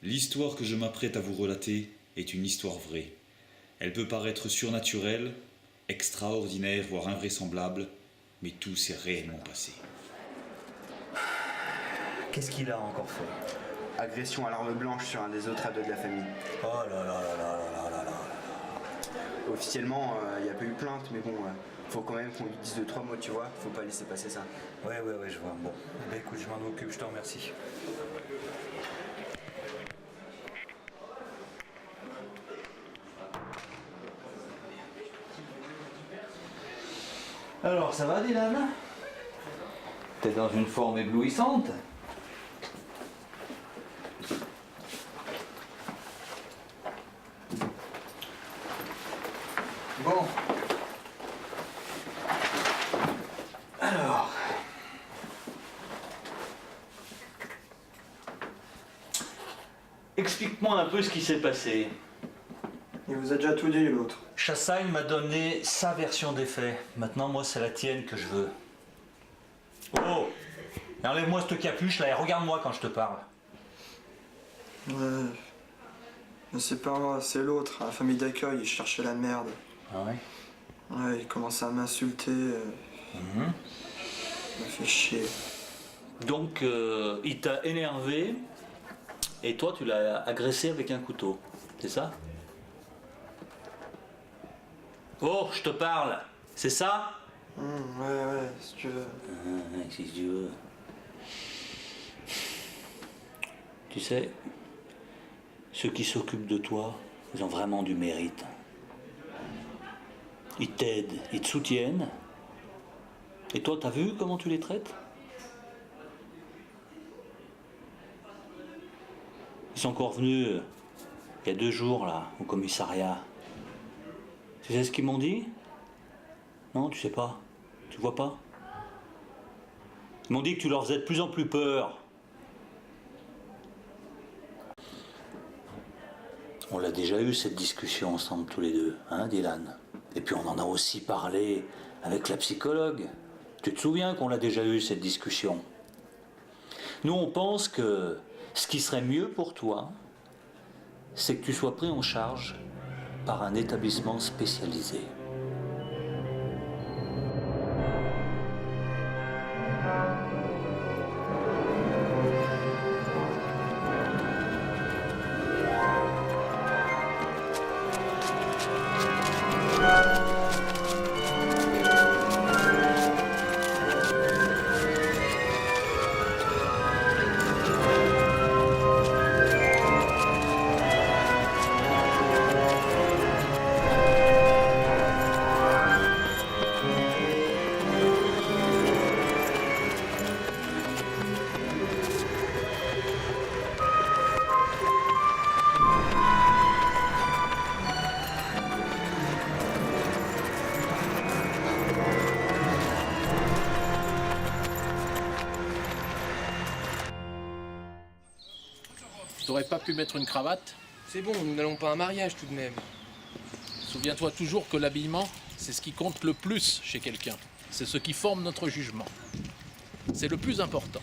L'histoire que je m'apprête à vous relater est une histoire vraie. Elle peut paraître surnaturelle, extraordinaire, voire invraisemblable, mais tout s'est réellement passé. Qu'est-ce qu'il a encore fait? Agression à l'arme blanche sur un des autres ados de la famille. Oh là là là là là là là. Officiellement, il n'y a pas eu plainte, mais bon, faut quand même qu'on lui dise 2-3 mots, tu vois. Faut pas laisser passer ça. Ouais, je vois. Bon, bah écoute, je m'en occupe, je te remercie. Alors, ça va, Dylan? T'es dans une forme éblouissante. Bon. Alors. Explique-moi un peu ce qui s'est passé. Il vous a déjà tout dit, l'autre. Chassagne m'a donné sa version des faits. Maintenant, moi, c'est la tienne que je veux. Oh! Enlève-moi cette capuche là et regarde-moi quand je te parle. Ouais. Mais c'est pas moi, c'est l'autre. La famille d'accueil, il cherchait la merde. Ah ouais? Ouais, il commençait à m'insulter. Il m'a fait chier. Donc, il t'a énervé et toi, tu l'as agressé avec un couteau. C'est ça? Oh, je te parle. C'est ça? Ouais, si tu veux. Si tu veux. Tu sais, ceux qui s'occupent de toi, ils ont vraiment du mérite. Ils t'aident, ils te soutiennent. Et toi, t'as vu comment tu les traites? Ils sont encore venus il y a 2 jours là, au commissariat. Tu sais ce qu'ils m'ont dit? Non, tu sais pas. Tu vois pas? Ils m'ont dit que tu leur faisais de plus en plus peur. On l'a déjà eu cette discussion ensemble tous les deux, hein, Dylan? Et puis on en a aussi parlé avec la psychologue. Tu te souviens qu'on l'a déjà eu cette discussion? Nous, on pense que ce qui serait mieux pour toi, c'est que tu sois pris en charge par un établissement spécialisé. T'aurais pas pu mettre une cravate? C'est bon, nous n'allons pas à un mariage tout de même. Souviens-toi toujours que l'habillement, c'est ce qui compte le plus chez quelqu'un. C'est ce qui forme notre jugement. C'est le plus important.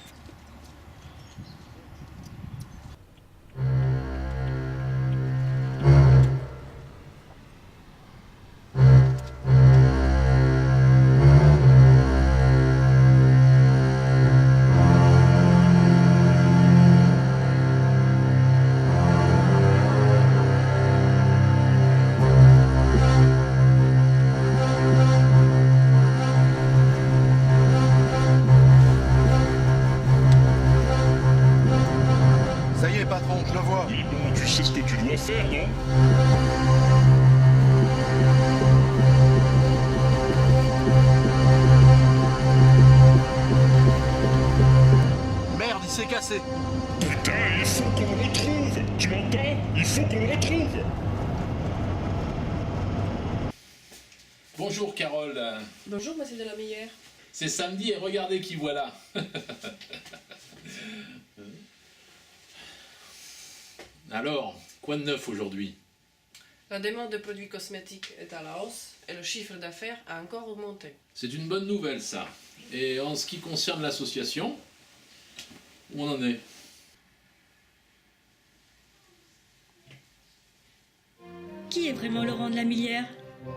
Ça y est, patron, je le vois. Mais bon, tu sais ce que tu dois faire, non? Merde, il s'est cassé. Putain, il faut qu'on le retrouve. Tu m'entends? Il faut qu'on le retrouve. Bonjour Carole. Bonjour, monsieur Delameyère. C'est samedi et regardez qui voilà. Alors, quoi de neuf aujourd'hui? La demande de produits cosmétiques est à la hausse et le chiffre d'affaires a encore augmenté. C'est une bonne nouvelle ça. Et en ce qui concerne l'association, où on en est? Qui est vraiment Laurent de la Millière ?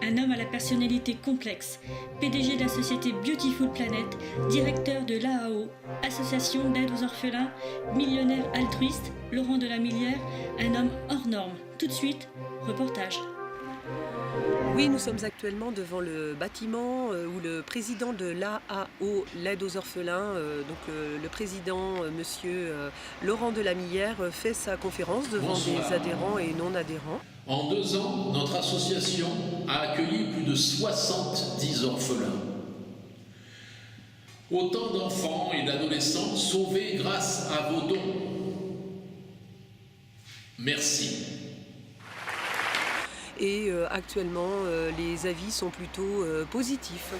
Un homme à la personnalité complexe, PDG de la société Beautiful Planet, directeur de l'AAO, association d'aide aux orphelins, millionnaire altruiste, Laurent de la Millière, un homme hors norme. Tout de suite, reportage. Oui, nous sommes actuellement devant le bâtiment où le président de l'AAO, l'aide aux orphelins, le président monsieur Laurent de la Millière, fait sa conférence devant des adhérents et non-adhérents. En 2 ans, notre association a accueilli plus de 70 orphelins. Autant d'enfants et d'adolescents sauvés grâce à vos dons. Merci. Et actuellement, les avis sont plutôt positifs.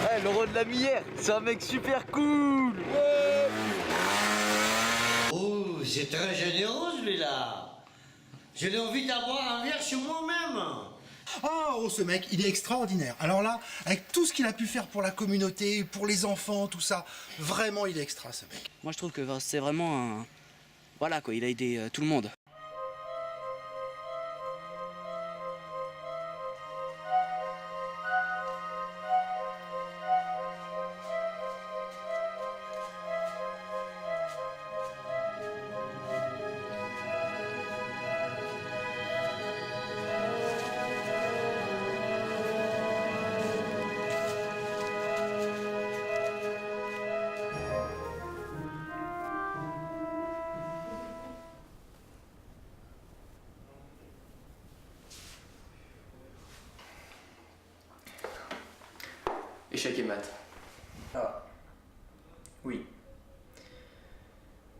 Ouais, Laurent de la Millière, c'est un mec super cool. Ouais. Oh, c'est très généreux celui-là. J'ai envie d'avoir un verre sur moi-même. Ah, oh, ce mec, il est extraordinaire. Alors là, avec tout ce qu'il a pu faire pour la communauté, pour les enfants, tout ça, vraiment, il est extra, ce mec. Moi, je trouve que c'est vraiment un... Voilà, quoi, il a aidé tout le monde. Échec et maths. Ah. Oui.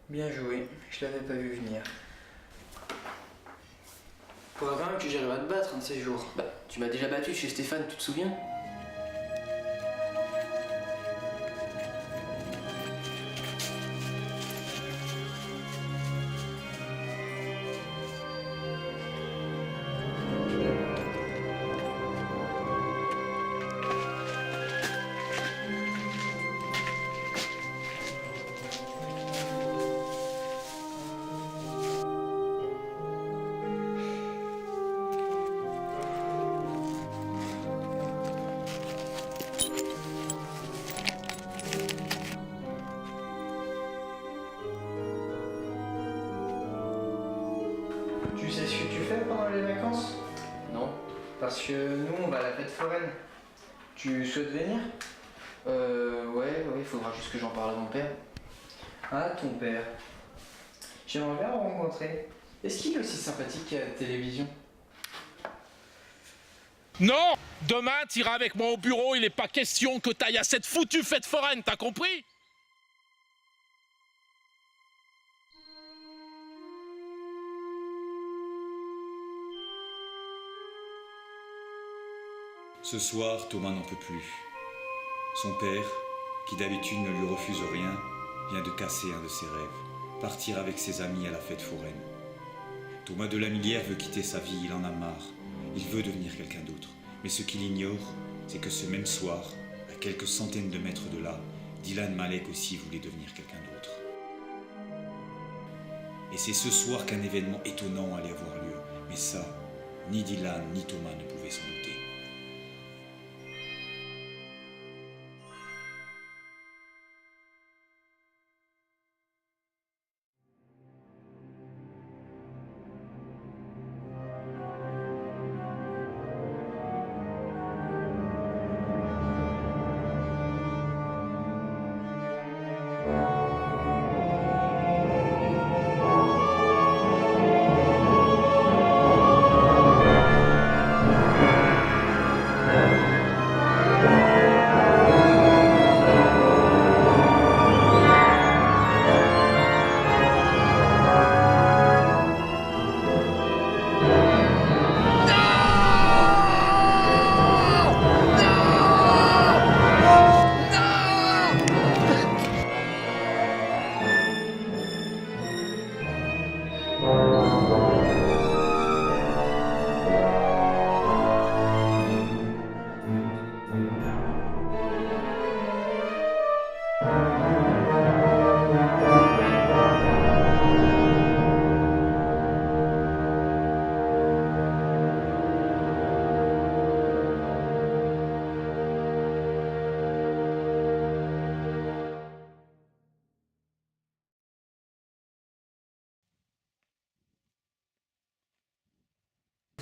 Bien joué, je l'avais pas vu venir. Faudra quand même que j'arrive à te battre un de ces jours. Bah, tu m'as déjà battu chez Stéphane, tu te souviens? Tu sais ce que tu fais pendant les vacances? Non. Parce que nous, on va à la fête foraine. Tu souhaites venir? Ouais, il faudra juste que j'en parle à mon père. Ah, ton père. J'aimerais bien le rencontrer. Est-ce qu'il est aussi sympathique qu'à la télévision? Non! Demain, t'iras avec moi au bureau, il n'est pas question que t'ailles à cette foutue fête foraine, t'as compris? Ce soir, Thomas n'en peut plus. Son père, qui d'habitude ne lui refuse rien, vient de casser un de ses rêves, partir avec ses amis à la fête foraine. Thomas de la Millière veut quitter sa vie, il en a marre. Il veut devenir quelqu'un d'autre. Mais ce qu'il ignore, c'est que ce même soir, à quelques centaines de mètres de là, Dylan Malek aussi voulait devenir quelqu'un d'autre. Et c'est ce soir qu'un événement étonnant allait avoir lieu. Mais ça, ni Dylan ni Thomas ne pouvaient s'en douter.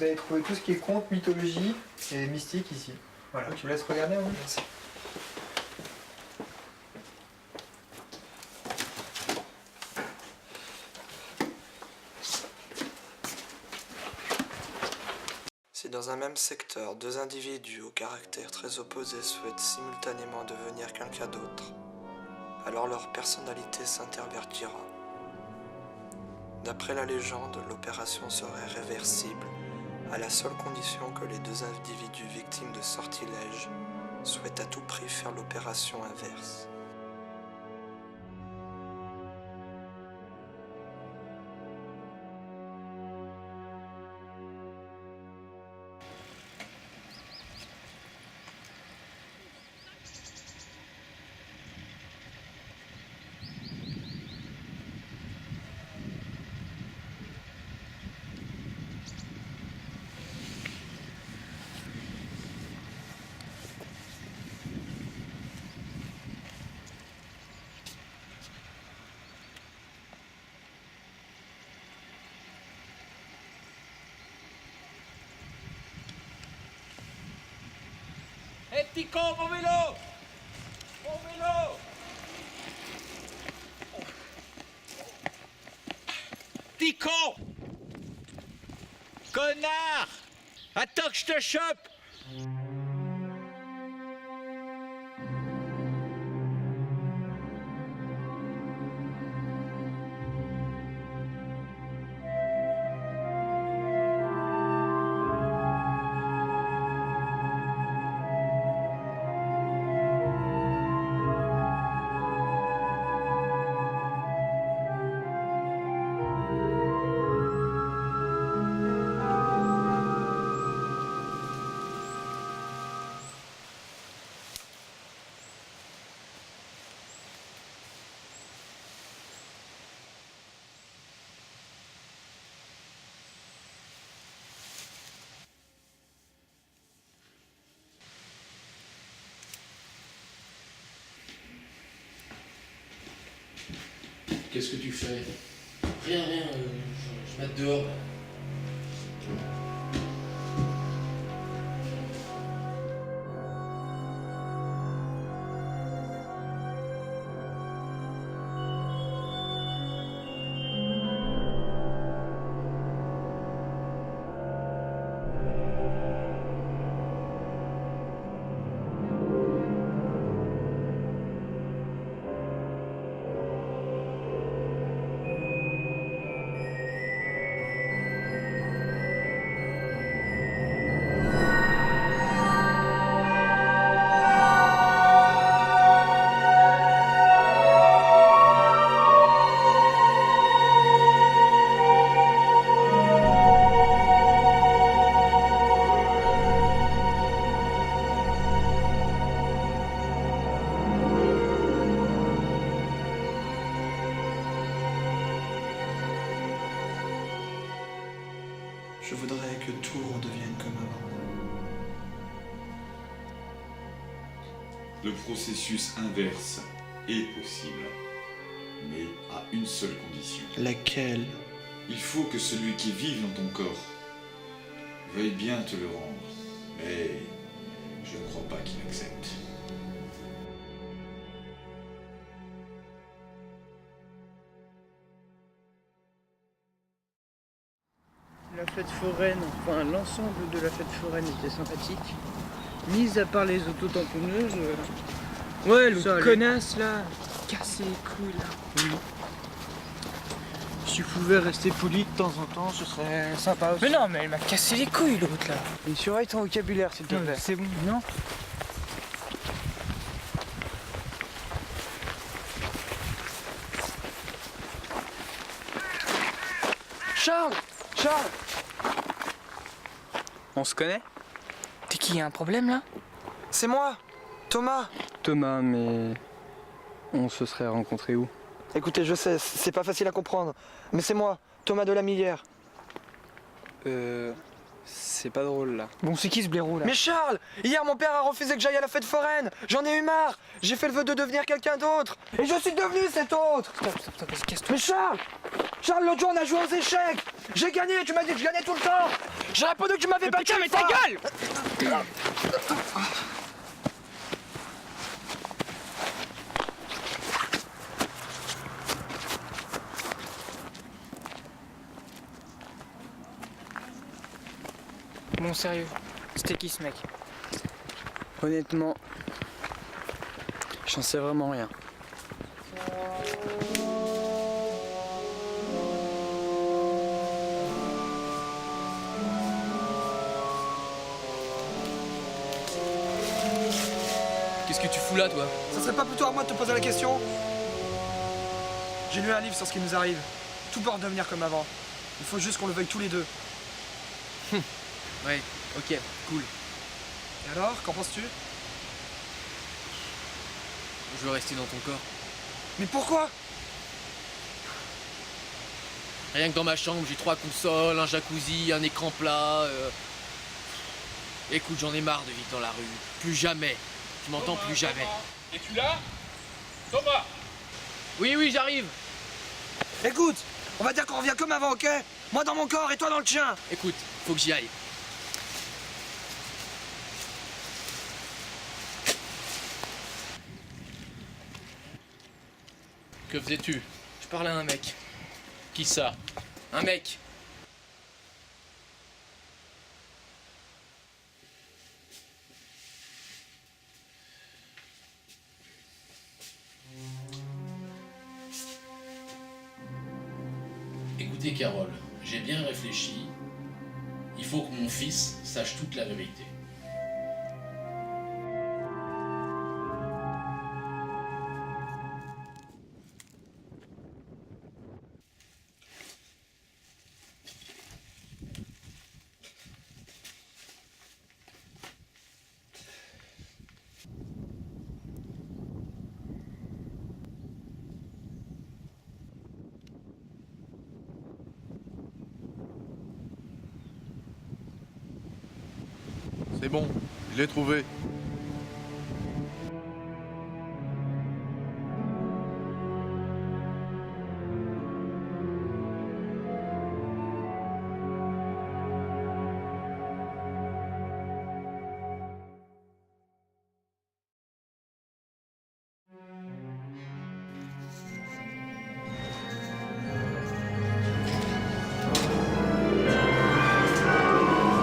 Vous allez trouver tout ce qui est conte, mythologie et mystique ici. Voilà, tu me laisses regarder, oui. Merci. Si dans un même secteur, deux individus au caractère très opposé souhaitent simultanément devenir quelqu'un d'autre, alors leur personnalité s'intervertira. D'après la légende, l'opération serait réversible, à la seule condition que les deux individus victimes de sortilèges souhaitent à tout prix faire l'opération inverse. Hé, petit con, mon vélo! Mon vélo! Petit con! Connard! Attends que je te chope! Qu'est-ce que tu fais? Rien, je vais te dehors. Je voudrais que tout redevienne comme avant. Le processus inverse est possible, mais à une seule condition. Laquelle? Il faut que celui qui vive dans ton corps veuille bien te le rendre, mais je ne crois pas qu'il accepte. La fête foraine, enfin l'ensemble de la fête foraine était sympathique. Mis à part les autotamponneuses. Ouais, le connasse là, casser les couilles là. Oui. Si tu pouvais rester poli de temps en temps, ce serait sympa aussi. Mais non, mais elle m'a cassé les couilles l'autre là. Et surveille ton vocabulaire s'il te plaît. C'est bon, non? Charles! Charles! On se connaît? T'es qui, y'a un problème là? C'est moi! Thomas! Thomas, mais... on se serait rencontrés où? Écoutez, je sais, c'est pas facile à comprendre, mais c'est moi, Thomas de la Millière. C'est pas drôle là. Bon, c'est qui ce blaireau là? Mais Charles! Hier, mon père a refusé que j'aille à la fête foraine! J'en ai eu marre! J'ai fait le vœu de devenir quelqu'un d'autre! Et je suis devenu cet autre! Stop, vas-y, casse-toi. Mais Charles! Charles, l'autre jour on a joué aux échecs. J'ai gagné, tu m'as dit que je gagnais tout le temps. J'ai répondu que tu m'avais battu. Putain, mais ta gueule! Bon, sérieux, c'était qui ce mec? Honnêtement, j'en sais vraiment rien. Qu'est-ce que tu fous là, toi? Ça serait pas plutôt à moi de te poser la question? J'ai lu un livre sur ce qui nous arrive. Tout peut redevenir comme avant. Il faut juste qu'on le veuille tous les deux. Ouais, ok, cool. Et alors, qu'en penses-tu? Je veux rester dans ton corps. Mais pourquoi? Rien que dans ma chambre, j'ai 3 consoles, un jacuzzi, un écran plat. Écoute, j'en ai marre de vivre dans la rue. Plus jamais. Tu m'entends? Plus jamais. Es-tu là? Thomas! Oui, j'arrive. Écoute, on va dire qu'on revient comme avant, ok? Moi dans mon corps et toi dans le tien. Écoute, faut que j'y aille. Que faisais-tu? Je parlais à un mec. Qui ça? Un mec. Écoutez Carole, j'ai bien réfléchi. Il faut que mon fils sache toute la vérité. C'est bon, je l'ai trouvé.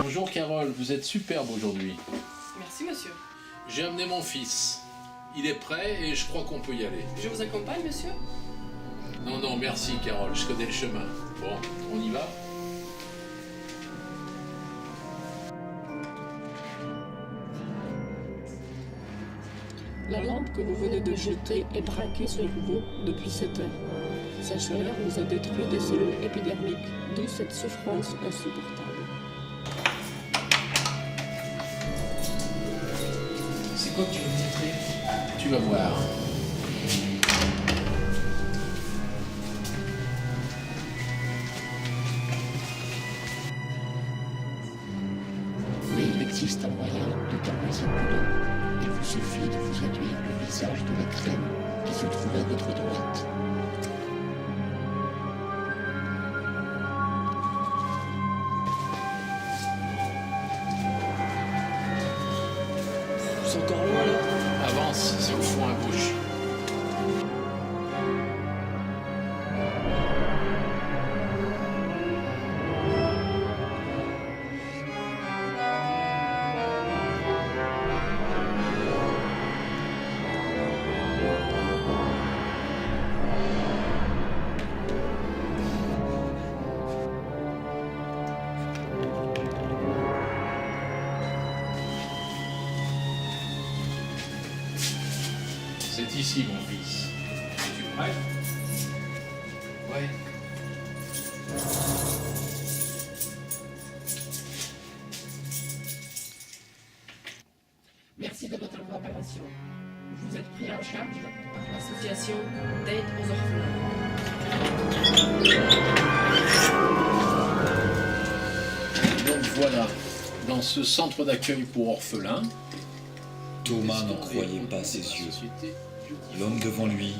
Bonjour Carole, vous êtes superbe aujourd'hui. Merci, monsieur. J'ai amené mon fils. Il est prêt et je crois qu'on peut y aller. Je vous accompagne, monsieur? Non, merci Carole, je connais le chemin. Bon, on y va? La lampe que vous venez de jeter est braquée sur vous depuis 7 heures. Sa chaleur vous a détruit des cellules épidermiques, d'où cette souffrance insupportable. C'est quoi que tu veux me montrer? Tu vas voir. Mais il existe un moyen de calmer cette douleur. Il vous suffit de vous réduire le visage de la crème qui se trouve à votre droite. C'est encore loin là. Avance, c'est au fond à gauche. C'est ici, mon fils. Es-tu prêt? Ouais. Merci de votre coopération. Vous êtes pris en charge par L'association d'aide aux orphelins. Donc voilà, dans ce centre d'accueil pour orphelins, Thomas n'en croyait pas ses yeux. L'homme devant lui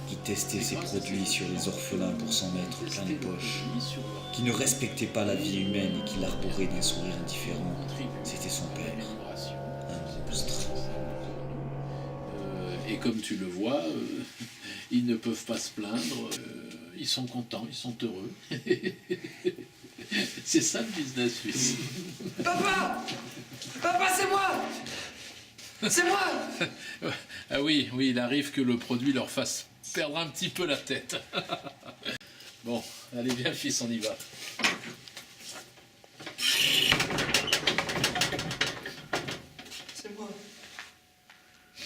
qui testait ses produits sur les orphelins pour s'en mettre plein les poches, qui ne respectait pas la vie humaine et qui l'arborait d'un sourire indifférent, c'était son père, un monstre. Et comme tu le vois, ils ne peuvent pas se plaindre, ils sont contents, ils sont heureux. C'est ça le business suisse. Papa! Papa, c'est moi! C'est moi! Ah oui, il arrive que le produit leur fasse perdre un petit peu la tête. Bon, allez viens fils, on y va. C'est moi.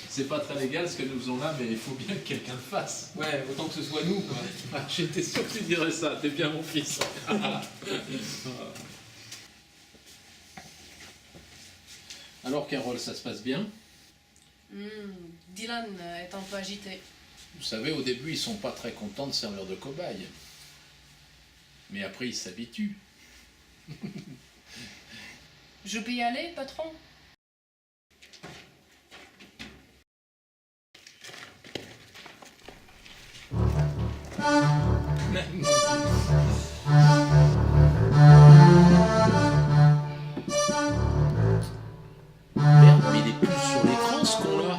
C'est pas très légal ce que nous faisons là, mais il faut bien que quelqu'un le fasse. Ouais, autant que ce soit nous, quoi. Ah, j'étais sûr que tu dirais ça, t'es bien mon fils. Alors Carole, ça se passe bien? Dylan est un peu agité. Vous savez, au début, ils sont pas très contents de servir de cobaye. Mais après, ils s'habituent. Je peux y aller, patron? Merde, mais il est plus sur l'écran ce con-là.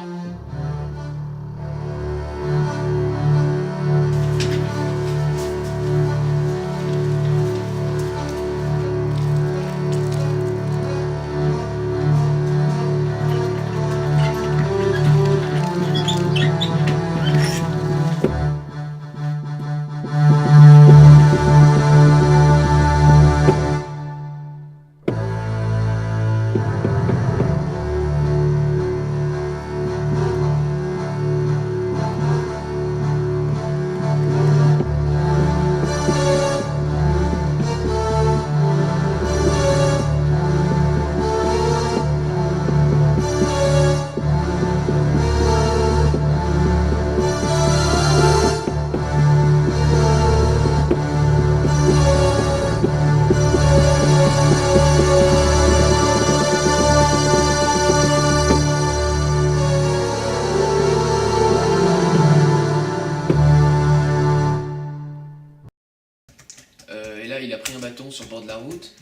Et là, il a pris un bâton sur le bord de la route.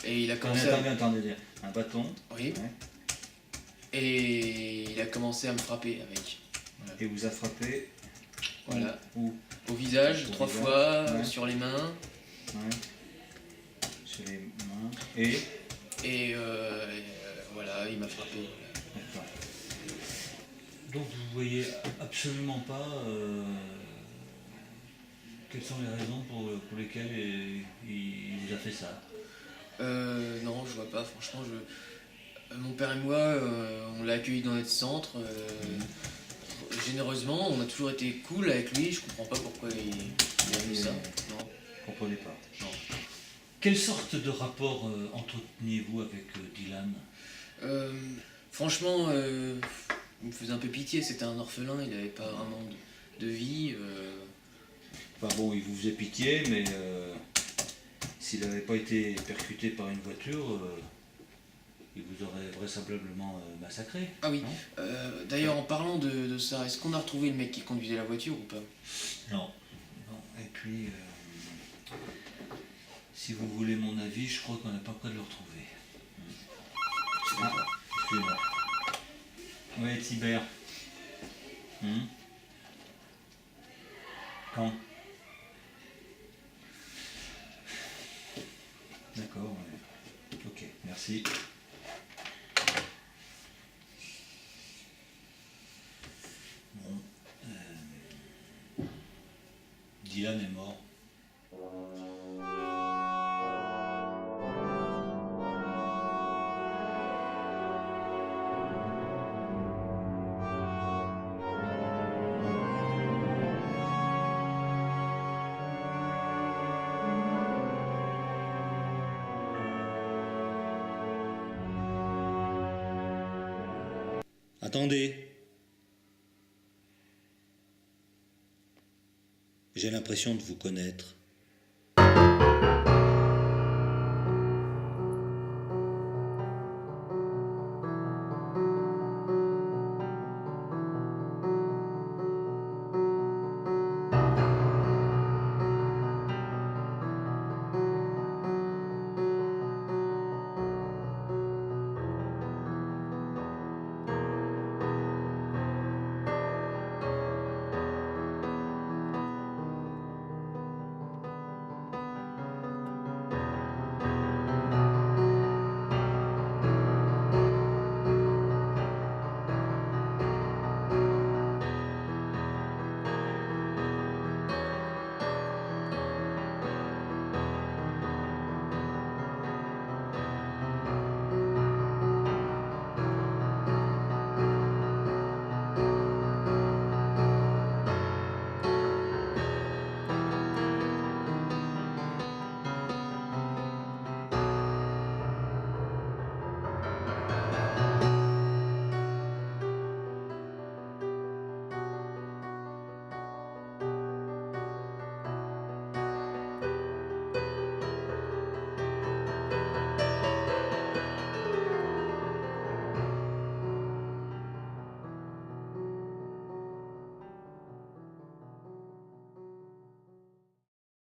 Et il a commencé Attendez, un bâton. Oui. Ouais. Et il a commencé à me frapper avec. Voilà. Et vous a frappé. Voilà. Où? Au visage, Au 3 visage, fois, ouais. sur les mains. Ouais. Sur les mains. Et voilà, il m'a frappé. D'accord. Donc vous voyez absolument pas quelles sont les raisons pour lesquelles il vous a fait ça? Non, je vois pas, franchement. Mon père et moi, on l'a accueilli dans notre centre. Généreusement, on a toujours été cool avec lui, je comprends pas pourquoi il a fait ça. Non. Vous comprenez pas? Non. Quelle sorte de rapport entreteniez-vous avec Dylan? Franchement, il me faisait un peu pitié, c'était un orphelin, il avait pas vraiment de vie. Enfin bon, il vous faisait pitié, mais s'il n'avait pas été percuté par une voiture, il vous aurait vraisemblablement massacré. Ah oui, d'ailleurs en parlant de ça, est-ce qu'on a retrouvé le mec qui conduisait la voiture ou pas? Non. Et puis, si vous voulez mon avis, je crois qu'on n'est pas près de le retrouver. Ah, excusez-moi. Oui, Tibère. Quand? D'accord, ouais. Ok, merci. Bon. Dylan est mort. Attendez. J'ai l'impression de vous connaître.